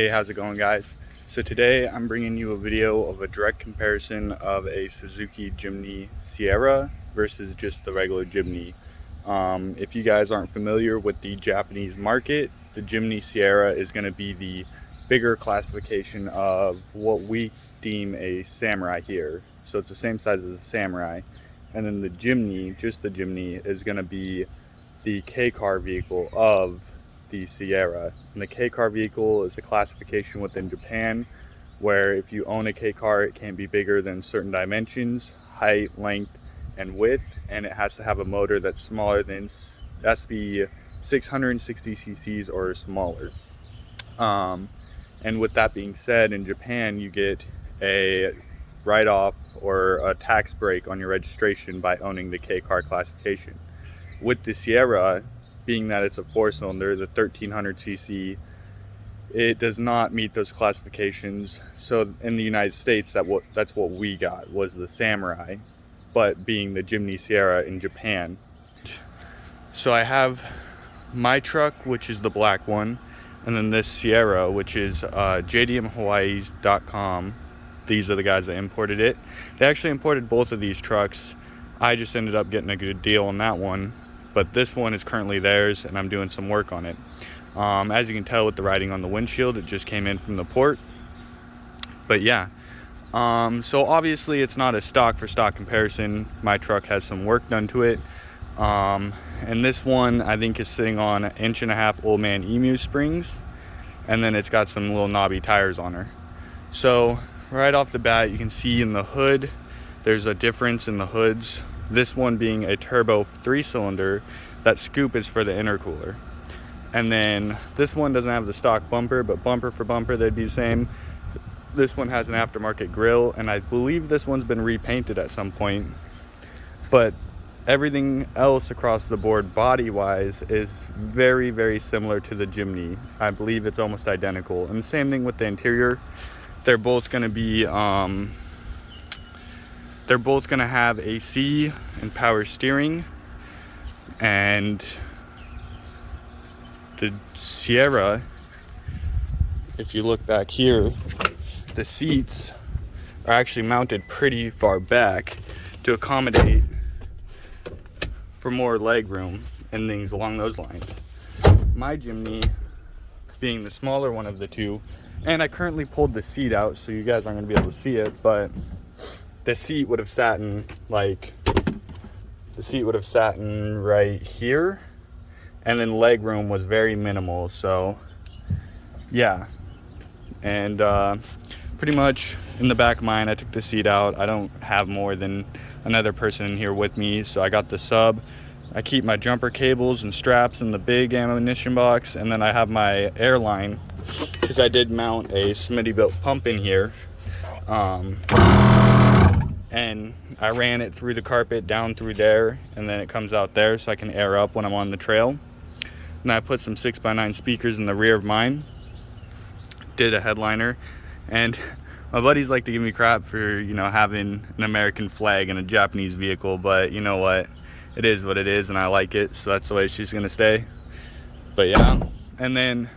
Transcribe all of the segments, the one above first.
Hey, how's it going, guys? So today I'm bringing you a video of a direct comparison of a Suzuki Jimny Serra versus just the regular Jimny. If you guys aren't familiar with the Japanese market, the Jimny Serra is going to be the bigger classification of what we deem a Samurai here. So it's the same size as a Samurai. And then the Jimny, just the Jimny, is going to be the K-car vehicle of the Serra. And the K-car vehicle is a classification within Japan where if you own a K-car, it can't be bigger than certain dimensions, height, length, and width, and it has to have a motor that's smaller than, that's be 660 cc's or smaller. And with that being said, in Japan you get a write-off or a tax break on your registration by owning the K-car classification. With the Serra, being that it's a 4-cylinder, the 1300 cc, it does not meet those classifications. So in the United States, that's what we got, was the Samurai, but being the Jimny Serra in Japan. So I have my truck, which is the black one, and then this Serra, which is jdmhawaii.com. These are the guys that imported it. They actually imported both of these trucks. I just ended up getting a good deal on that one, but this one is currently theirs and I'm doing some work on it. As you can tell with the writing on the windshield, it just came in from the port. But yeah, so obviously it's not a stock for stock comparison. My truck has some work done to it. And this one I think is sitting on 1.5-inch Old Man Emu springs, and then it's got some little knobby tires on her. So right off the bat, you can see in the hood, there's a difference in the hoods. This one being a turbo 3-cylinder, that scoop is for the intercooler. And then this one doesn't have the stock bumper, but bumper for bumper, they'd be the same. This one has an aftermarket grille, and I believe this one's been repainted at some point. But everything else across the board, body-wise, is very, very similar to the Jimny. I believe it's almost identical. And the same thing with the interior. They're both going to be they're both going to have AC and power steering, and the Serra, if you look back here, the seats are actually mounted pretty far back to accommodate for more leg room and things along those lines. My Jimny, being the smaller one of the two, and I currently pulled the seat out so you guys aren't going to be able to see it, but the seat would have sat in right here, and then leg room was very minimal. So yeah, and pretty much in the back of mine, I took the seat out. I don't have more than another person in here with me, so I got the sub. I keep my jumper cables and straps in the big ammunition box, and then I have my airline, because I did mount a Smitty built pump in here. And I ran it through the carpet down through there, and then it comes out there so I can air up when I'm on the trail. And I put some 6x9 speakers in the rear of mine, did a headliner, and my buddies like to give me crap for, you know, having an American flag in a Japanese vehicle, but you know what, it is what it is and I like it, so that's the way she's gonna stay. But yeah, and then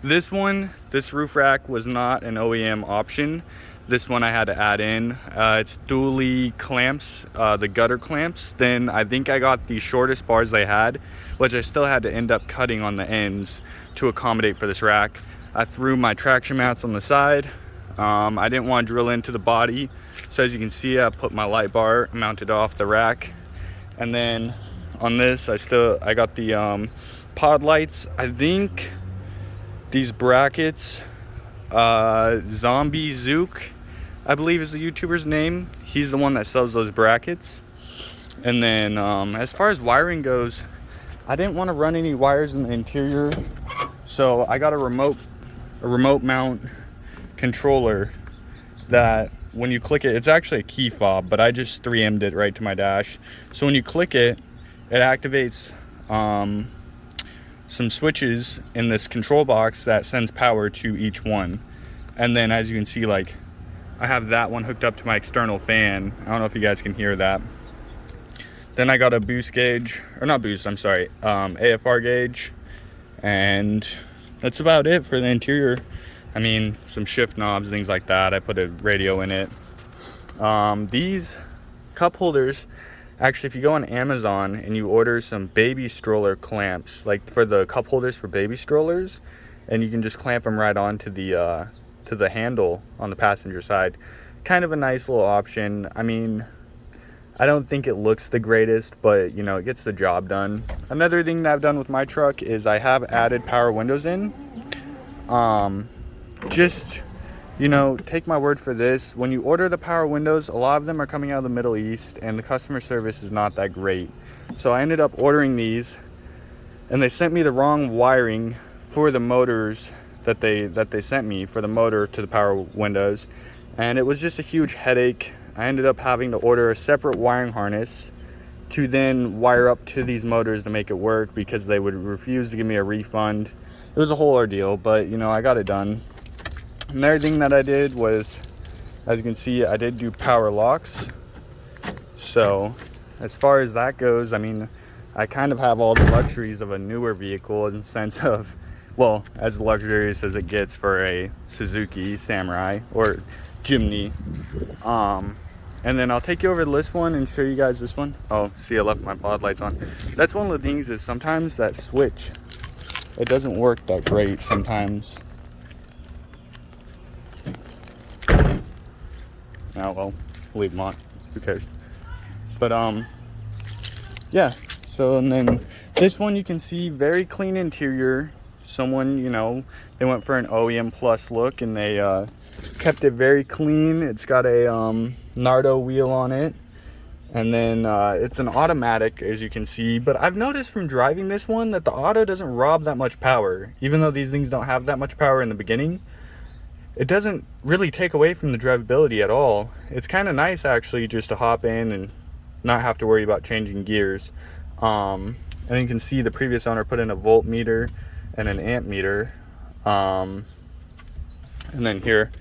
this one, this roof rack was not an OEM option. This one I had to add in. It's dually clamps, the gutter clamps. Then I think I got the shortest bars they had, which I still had to end up cutting on the ends to accommodate for this rack. I threw my traction mats on the side. I didn't want to drill into the body. So as you can see, I put my light bar mounted off the rack. And then on this, I got the pod lights. I think these brackets, Zombie Zook, I believe is the YouTuber's name. He's the one that sells those brackets. And then as far as wiring goes, I didn't want to run any wires in the interior, so I got a remote mount controller that when you click it, it's actually a key fob, but I just 3M'd it right to my dash. So when you click it, it activates some switches in this control box that sends power to each one. And then as you can see, like, I have that one hooked up to my external fan. I don't know if you guys can hear that. Then I got a boost gauge, or not boost, I'm sorry, AFR gauge. And that's about it for the interior. I mean, some shift knobs, things like that. I put a radio in it. These cup holders, actually, if you go on Amazon and you order some baby stroller clamps, like for the cup holders for baby strollers, and you can just clamp them right onto the handle on the passenger side. Kind of a nice little option. I mean, I don't think it looks the greatest, but you know, it gets the job done. Another thing that I've done with my truck is I have added power windows in. Just, you know, take my word for this. When you order the power windows, a lot of them are coming out of the Middle East and the customer service is not that great. So I ended up ordering these and they sent me the wrong wiring for the motors that they sent me for the motor to the power windows. And it was just a huge headache. I ended up having to order a separate wiring harness to then wire up to these motors to make it work because they would refuse to give me a refund. It was a whole ordeal, but you know, I got it done. Another thing that I did was, as you can see, I did do power locks. So as far as that goes, I mean, I kind of have all the luxuries of a newer vehicle in the sense of, well, as luxurious as it gets for a Suzuki Samurai or Jimny. And then I'll take you over to this one and show you guys this one. Oh, see, I left my pod lights on. That's one of the things, is sometimes that switch, it doesn't work that great sometimes. Oh well, leave them on, who cares. But yeah, so and then this one you can see very clean interior. Someone, you know, they went for an OEM plus look and they kept it very clean. It's got a Nardo wheel on it, and then it's an automatic, as you can see. But I've noticed from driving this one that the auto doesn't rob that much power. Even though these things don't have that much power in the beginning, it doesn't really take away from the drivability at all. It's kind of nice actually just to hop in and not have to worry about changing gears. And you can see the previous owner put in a voltmeter and an amp meter. And then here,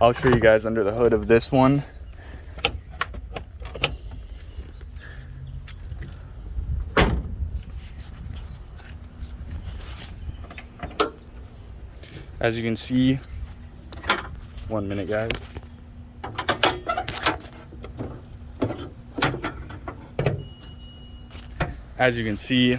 I'll show you guys under the hood of this one. As you can see, 1 minute guys. As you can see,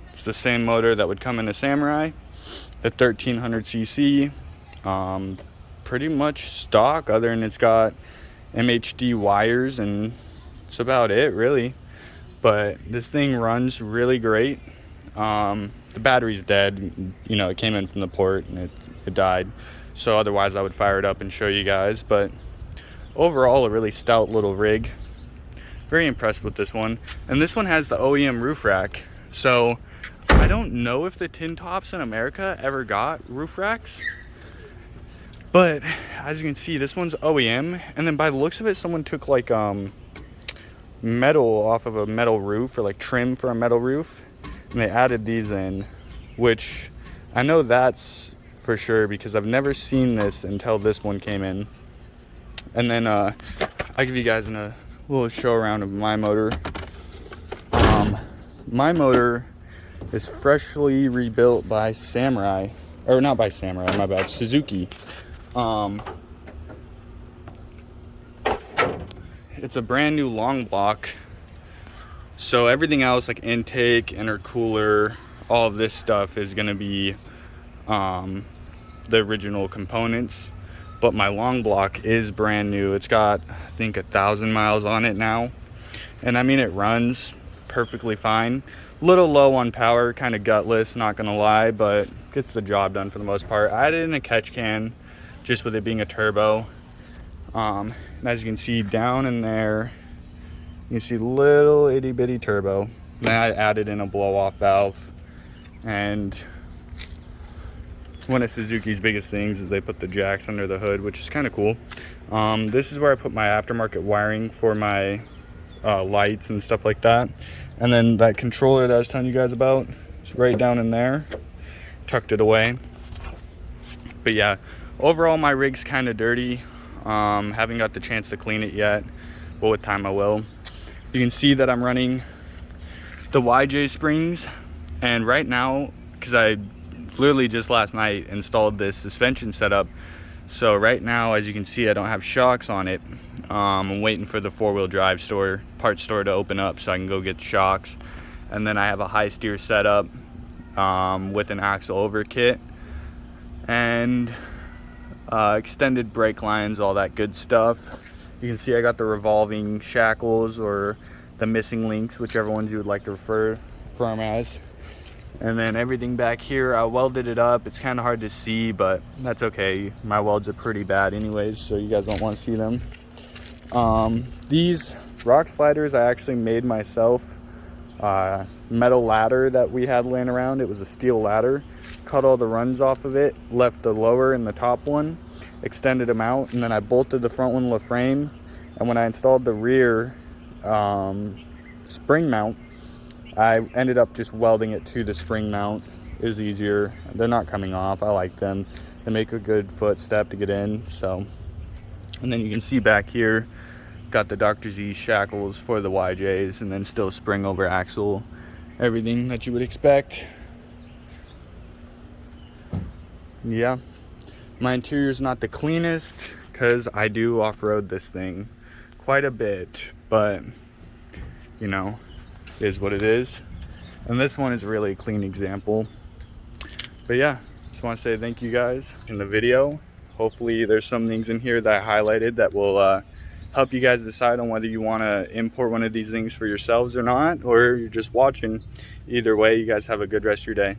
it's the same motor that would come in a Samurai, the 1300cc. Pretty much stock, other than it's got MHD wires, and that's about it really. But this thing runs really great. The battery's dead, you know, it came in from the port and it died. So otherwise I would fire it up and show you guys. But overall, a really stout little rig. Very impressed with this one. And this one has the OEM roof rack. So I don't know if the tin tops in America ever got roof racks, but as you can see, this one's OEM. And then by the looks of it, someone took like metal off of a metal roof, or like trim for a metal roof, and they added these in, which I know that's for sure because I've never seen this until this one came in. And then I'll give you guys a little show around of my motor. My motor is freshly rebuilt by Samurai, or not by Samurai, my bad, Suzuki. It's a brand new long block, so everything else like intake, intercooler, all of this stuff is going to be the original components. But my long block is brand new. It's got, I think, 1,000 miles on it now, and I mean, it runs perfectly fine. Little low on power, kind of gutless, not gonna lie, but gets the job done for the most part. I added in a catch can just with it being a turbo. And as you can see down in there, you can see little itty bitty turbo. Then I added in a blow off valve. And one of Suzuki's biggest things is they put the jacks under the hood, which is kind of cool. This is where I put my aftermarket wiring for my lights and stuff like that. And then that controller that I was telling you guys about is right down in there. Tucked it away. But yeah, overall my rig's kind of dirty. Haven't got the chance to clean it yet, but with time I will. You can see that I'm running the YJ springs, and right now, because I literally just last night installed this suspension setup. So right now, as you can see, I don't have shocks on it. I'm waiting for the four-wheel drive store, parts store to open up so I can go get shocks. And then I have a high steer setup with an axle over kit and extended brake lines, all that good stuff. You can see I got the revolving shackles or the missing links, whichever ones you would like to refer them as. And then everything back here, I welded it up. It's kind of hard to see, but that's okay. My welds are pretty bad anyways, so you guys don't want to see them. These rock sliders I actually made myself. Metal ladder that we had laying around, it was a steel ladder. Cut all the runs off of it, left the lower and the top one, extended them out, and then I bolted the front one to the frame. And when I installed the rear spring mount, I ended up just welding it to the spring mount. It was easier. They're not coming off. I like them. They make a good footstep to get in. So, and then you can see back here, got the Dr. Z shackles for the YJs, and then still spring over axle, everything that you would expect. Yeah, my interior is not the cleanest because I do off-road this thing quite a bit, but you know, it is what it is. And this one is really a clean example. But yeah, just want to say thank you guys in the video. Hopefully there's some things in here that I highlighted that will help you guys decide on whether you want to import one of these things for yourselves or not, or you're just watching. Either way, you guys have a good rest of your day.